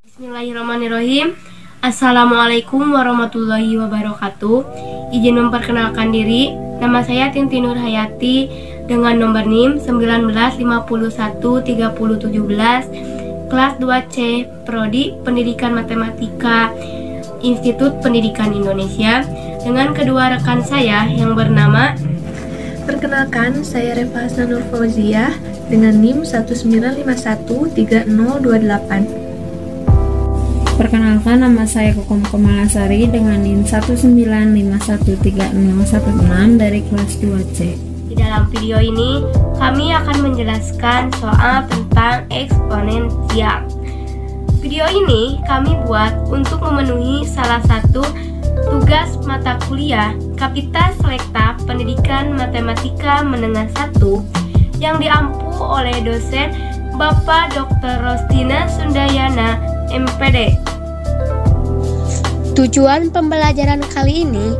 Bismillahirrahmanirrahim. Assalamualaikum warahmatullahi wabarakatuh. Izin memperkenalkan diri. Nama saya Tintin Nurhayati dengan nomor NIM 19513017, kelas 2C, Prodi Pendidikan Matematika, Institut Pendidikan Indonesia, dengan kedua rekan saya yang bernama. Perkenalkan, saya Refa Hasnanur Fauziah dengan NIM 19513028. Perkenalkan, nama saya Kokom Komalasari dengan NIM 195130116 dari kelas 2C. Di dalam video ini, kami akan menjelaskan soal tentang eksponensial. Video ini kami buat untuk memenuhi salah satu tugas mata kuliah Kapita Selekta Pendidikan Matematika Menengah 1 yang diampu oleh dosen Bapak Dr. Rostina Sundayana, MPD. Tujuan pembelajaran kali ini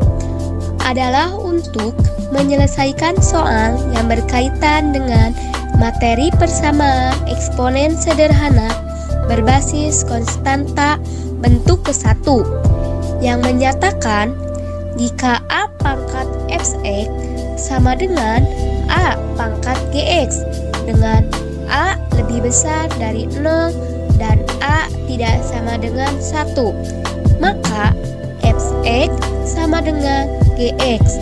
adalah untuk menyelesaikan soal yang berkaitan dengan materi persamaan eksponen sederhana berbasis konstanta bentuk ke-1 yang menyatakan jika A pangkat Fx sama dengan A pangkat Gx dengan A lebih besar dari 0 dan A tidak sama dengan 1, maka Fx sama dengan Gx.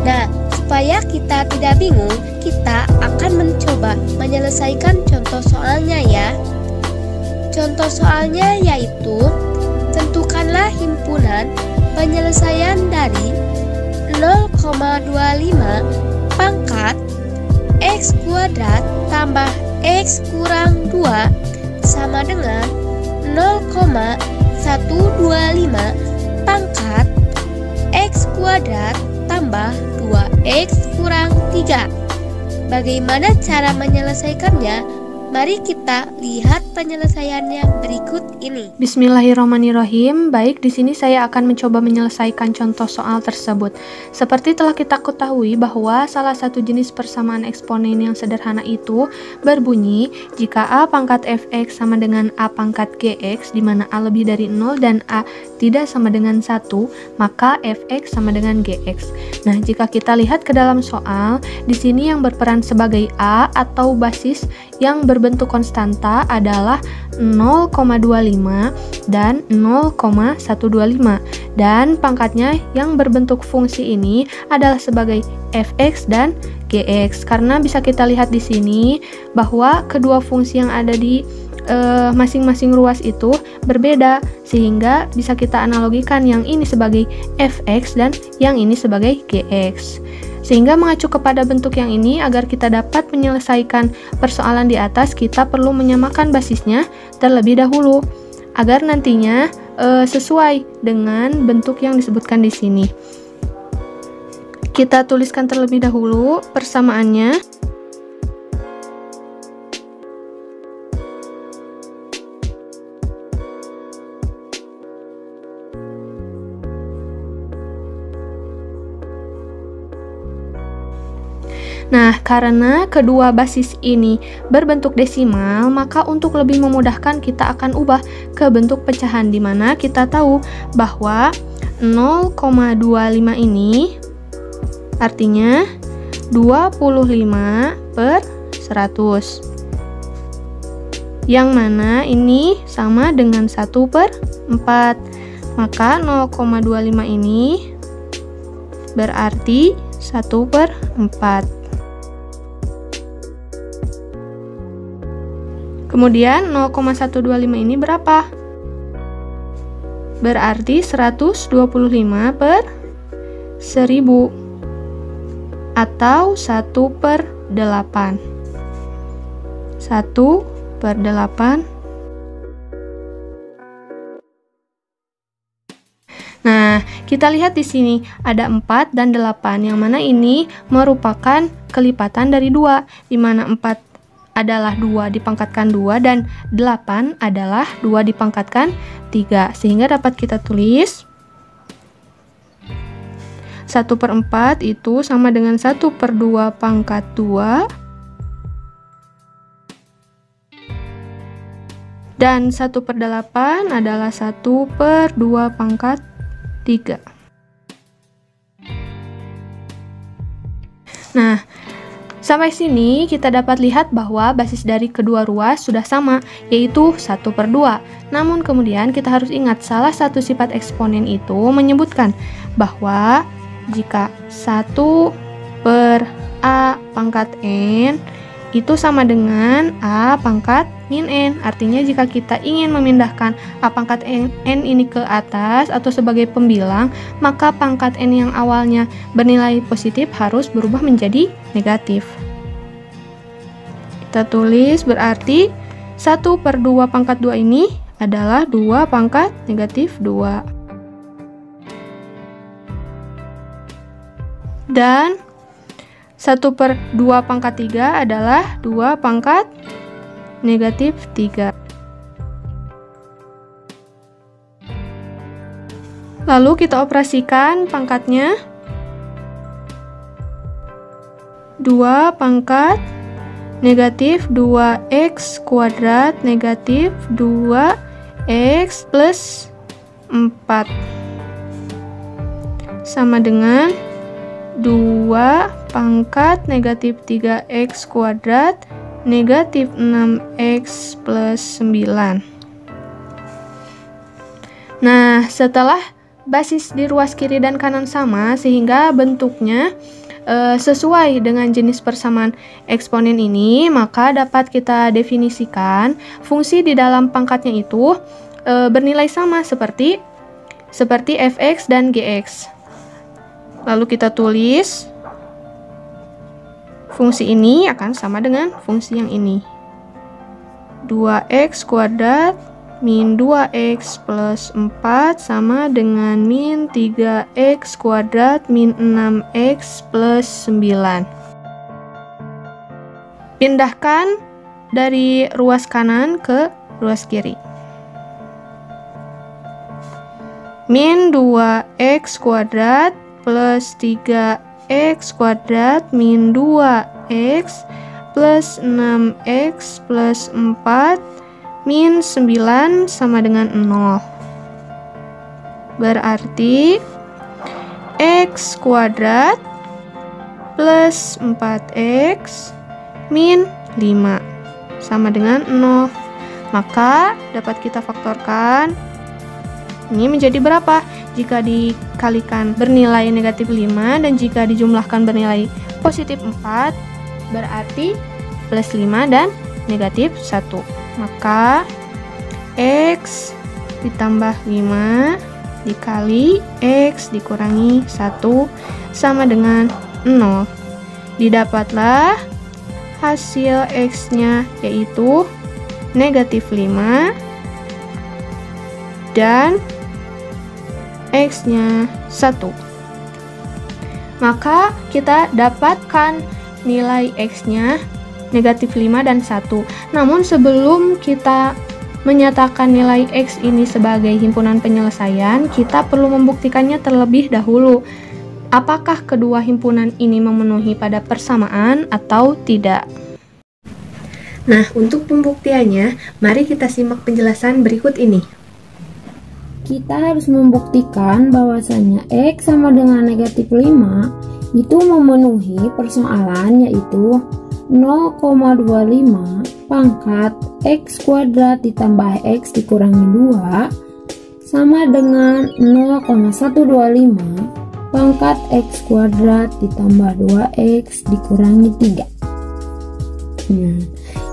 Nah, supaya kita tidak bingung, kita akan mencoba menyelesaikan contoh soalnya ya. Contoh soalnya yaitu, tentukanlah himpunan penyelesaian dari 0,25 pangkat X kuadrat tambah X kurang 2 sama dengan 0,125 pangkat X kuadrat tambah 2X kurang 3. Bagaimana cara menyelesaikannya? Mari kita lihat penyelesaiannya berikut ini. Bismillahirrahmanirrahim. Baik, di sini saya akan mencoba menyelesaikan contoh soal tersebut. Seperti telah kita ketahui bahwa salah satu jenis persamaan eksponen yang sederhana itu berbunyi jika A pangkat Fx sama dengan A pangkat Gx, di mana A lebih dari 0 dan A tidak sama dengan 1, maka Fx sama dengan Gx. Nah, jika kita lihat ke dalam soal, di sini yang berperan sebagai A atau basis yang berbentuk konstanta adalah 0,25 dan 0,125, dan pangkatnya yang berbentuk fungsi ini adalah sebagai Fx dan Gx. Karena bisa kita lihat di sini bahwa kedua fungsi yang ada di masing-masing ruas itu berbeda, sehingga bisa kita analogikan yang ini sebagai Fx dan yang ini sebagai Gx. Sehingga mengacu kepada bentuk yang ini, agar kita dapat menyelesaikan persoalan di atas, kita perlu menyamakan basisnya terlebih dahulu agar nantinya sesuai dengan bentuk yang disebutkan di sini. Kita tuliskan terlebih dahulu persamaannya. Nah, karena kedua basis ini berbentuk desimal, maka untuk lebih memudahkan kita akan ubah ke bentuk pecahan, di mana kita tahu bahwa 0,25 ini artinya 25 per 100, yang mana ini sama dengan 1 per 4, maka 0,25 ini berarti 1 per 4. Kemudian 0,125 ini berapa? Berarti 125 per 1000 atau 1 per 8. 1 per 8. Nah, kita lihat di sini ada 4 dan 8, yang mana ini merupakan kelipatan dari 2, di mana 4 adalah 2 dipangkatkan 2 dan 8 adalah 2 dipangkatkan 3, sehingga dapat kita tulis 1/4 itu sama dengan 1/2 pangkat 2. Dan 1/8 adalah 1/2 pangkat 3. Nah, sampai sini kita dapat lihat bahwa basis dari kedua ruas sudah sama, yaitu 1/2. Namun kemudian kita harus ingat salah satu sifat eksponen itu menyebutkan bahwa jika 1/a pangkat n itu sama dengan a pangkat min n. Artinya jika kita ingin memindahkan a pangkat n ini ke atas atau sebagai pembilang, maka pangkat n yang awalnya bernilai positif harus berubah menjadi negatif. Kita tulis berarti 1/2 pangkat 2 ini adalah 2 pangkat negatif 2. Dan 1/2 pangkat 3 adalah 2 pangkat negatif 3. Lalu kita operasikan pangkatnya. 2 pangkat negatif 2x kuadrat negatif 2x plus 4 sama dengan 2 pangkat negatif 3x kuadrat negatif 6x plus 9. Nah, setelah basis di ruas kiri dan kanan sama sehingga bentuknya sesuai dengan jenis persamaan eksponen ini, maka dapat kita definisikan fungsi di dalam pangkatnya itu bernilai sama seperti fx dan gx. Lalu kita tulis fungsi ini akan sama dengan fungsi yang ini. 2x kuadrat min 2x plus 4 sama dengan min 3x kuadrat min 6x plus 9. Pindahkan dari ruas kanan ke ruas kiri. Min 2x kuadrat plus 3x kuadrat min 2x plus 6x plus 4 min 9 sama dengan 0. Berarti x kuadrat plus 4x min 5 sama dengan 0. Maka dapat kita faktorkan. Ini menjadi berapa? Jika dikalikan bernilai negatif 5 dan jika dijumlahkan bernilai positif 4, berarti plus 5 dan negatif 1. Maka x ditambah 5 dikali x dikurangi 1 sama dengan 0. Didapatlah hasil x-nya yaitu negatif 5 dan x-nya 1. Maka kita dapatkan nilai x-nya negatif 5 dan 1. Namun sebelum kita menyatakan nilai x ini sebagai himpunan penyelesaian, kita perlu membuktikannya terlebih dahulu. Apakah kedua himpunan ini memenuhi pada persamaan atau tidak? Nah, untuk pembuktiannya, mari kita simak penjelasan berikut ini. Kita harus membuktikan bahwasanya x sama dengan negatif 5 itu memenuhi persoalan, yaitu 0,25 pangkat x kuadrat ditambah x dikurangi 2 sama dengan 0,125 pangkat x kuadrat ditambah 2x dikurangi 3.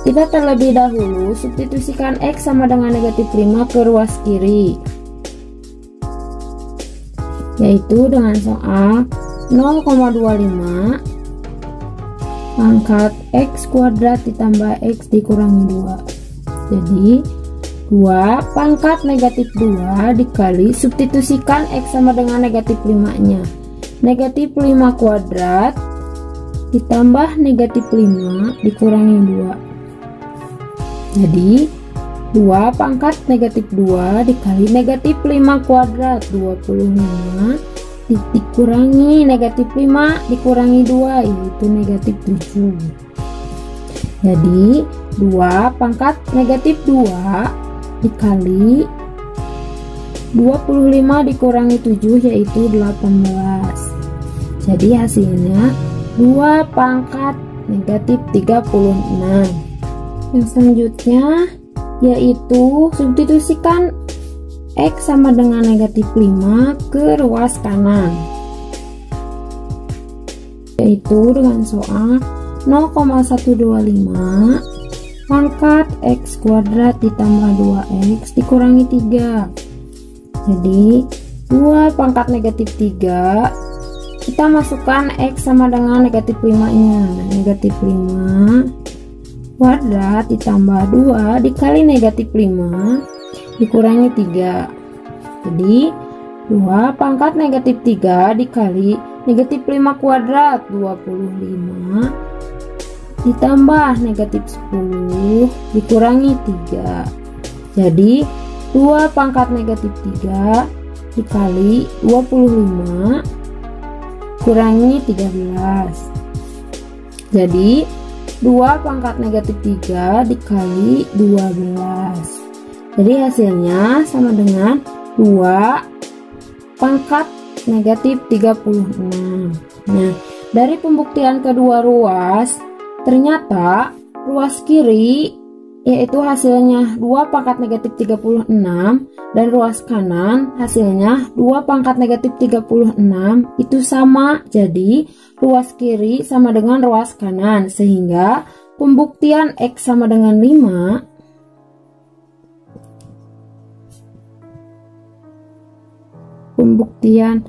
Kita terlebih dahulu substitusikan x sama dengan negatif 5 ke ruas kiri, yaitu dengan soal 0,25 pangkat x kuadrat ditambah x dikurangi 2. Jadi 2 pangkat negatif 2 dikali substitusikan x sama dengan negatif 5 nya, negatif 5 kuadrat ditambah negatif 5 dikurangi 2. Jadi 2 pangkat negatif 2 dikali negatif 5 kuadrat 25 dikurangi negatif 5 dikurangi 2 yaitu negatif 7. Jadi 2 pangkat negatif 2 dikali 25 dikurangi 7 yaitu 18. Jadi hasilnya 2 pangkat negatif 36. Yang selanjutnya yaitu substitusikan X sama dengan negatif 5 ke ruas kanan, yaitu dengan soal 0,125 pangkat X kuadrat ditambah 2X dikurangi 3. Jadi 2 pangkat negatif 3, kita masukkan X sama dengan negatif 5 nya, negatif 5 kuadrat ditambah 2 dikali negatif 5 dikurangi 3. Jadi 2 pangkat negatif 3 dikali negatif 5 kuadrat 25 ditambah negatif 10 dikurangi 3. Jadi 2 pangkat negatif 3 dikali 25 kurangi 13. Jadi 2 pangkat negatif 3 dikali 12. Jadi hasilnya sama dengan 2 pangkat negatif 36. Nah, dari pembuktian kedua ruas, ternyata ruas kiri yaitu hasilnya 2 pangkat negatif 36 dan ruas kanan hasilnya 2 pangkat negatif 36 itu sama. Jadi ruas kiri sama dengan ruas kanan, sehingga pembuktian X sama dengan 5 pembuktian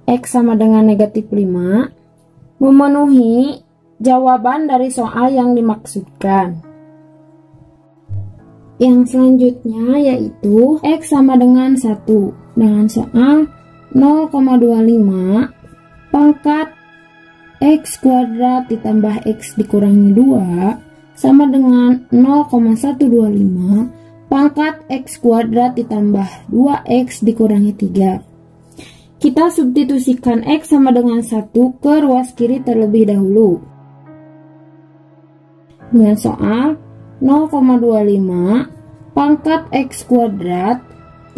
X sama dengan negatif 5 memenuhi jawaban dari soal yang dimaksudkan. Yang selanjutnya yaitu X sama dengan 1 dengan soal 0,25 pangkat X kuadrat ditambah X dikurangi 2 sama dengan 0,125 pangkat X kuadrat ditambah 2X dikurangi 3. Kita substitusikan X sama dengan 1 ke ruas kiri terlebih dahulu. Dengan soal 0,25 pangkat X kuadrat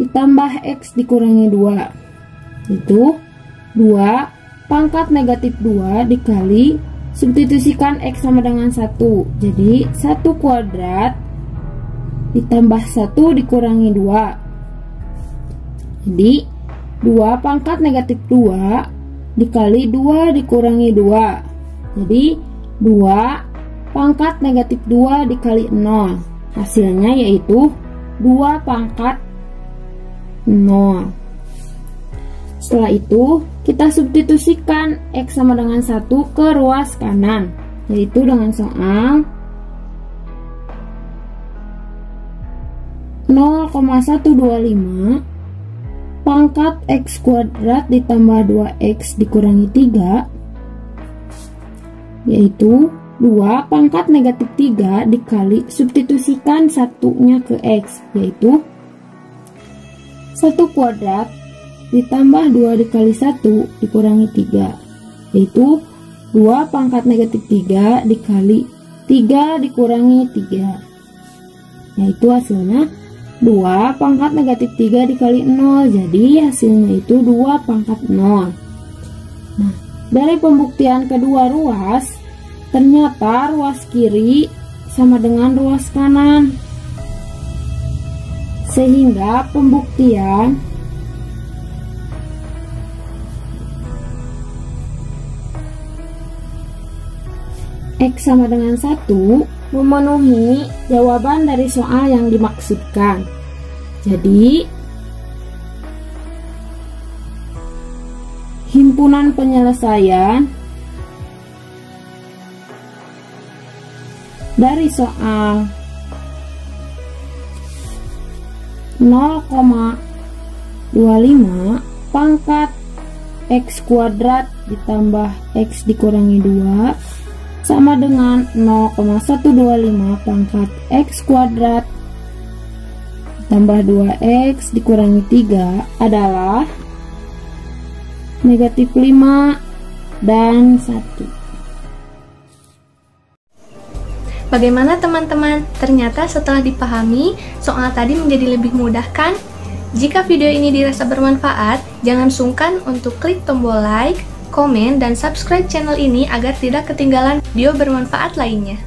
ditambah X dikurangi 2. Itu 2 pangkat negatif 2 dikali substitusikan X sama dengan 1. Jadi 1 kuadrat ditambah 1 dikurangi 2. Jadi 2 pangkat negatif 2 dikali 2 dikurangi 2. Jadi 2 pangkat negatif 2 dikali 0. Hasilnya yaitu 2 pangkat 0. Setelah itu kita substitusikan X sama dengan 1 ke ruas kanan, yaitu dengan soal 0,125 pangkat X kuadrat ditambah 2X dikurangi 3, yaitu 2 pangkat negatif 3 dikali substitusikan satunya ke X, yaitu 1 kuadrat ditambah 2 dikali 1 dikurangi 3, yaitu 2 pangkat negatif 3 dikali 3 dikurangi 3, yaitu hasilnya 2 pangkat negatif 3 dikali 0. Jadi hasilnya itu 2 pangkat 0. Nah, dari pembuktian kedua ruas, ternyata ruas kiri sama dengan ruas kanan, sehingga pembuktian X sama dengan 1 memenuhi jawaban dari soal yang dimaksudkan. Jadi himpunan penyelesaian dari soal 0,25 pangkat X kuadrat ditambah X dikurangi 2 sama dengan 0,125 pangkat X kuadrat tambah 2X dikurangi 3 adalah negatif 5, dan 1. Bagaimana teman-teman? Ternyata setelah dipahami, soal tadi menjadi lebih mudah kan? Jika video ini dirasa bermanfaat, jangan sungkan untuk klik tombol like, komen, dan subscribe channel ini agar tidak ketinggalan video bermanfaat lainnya.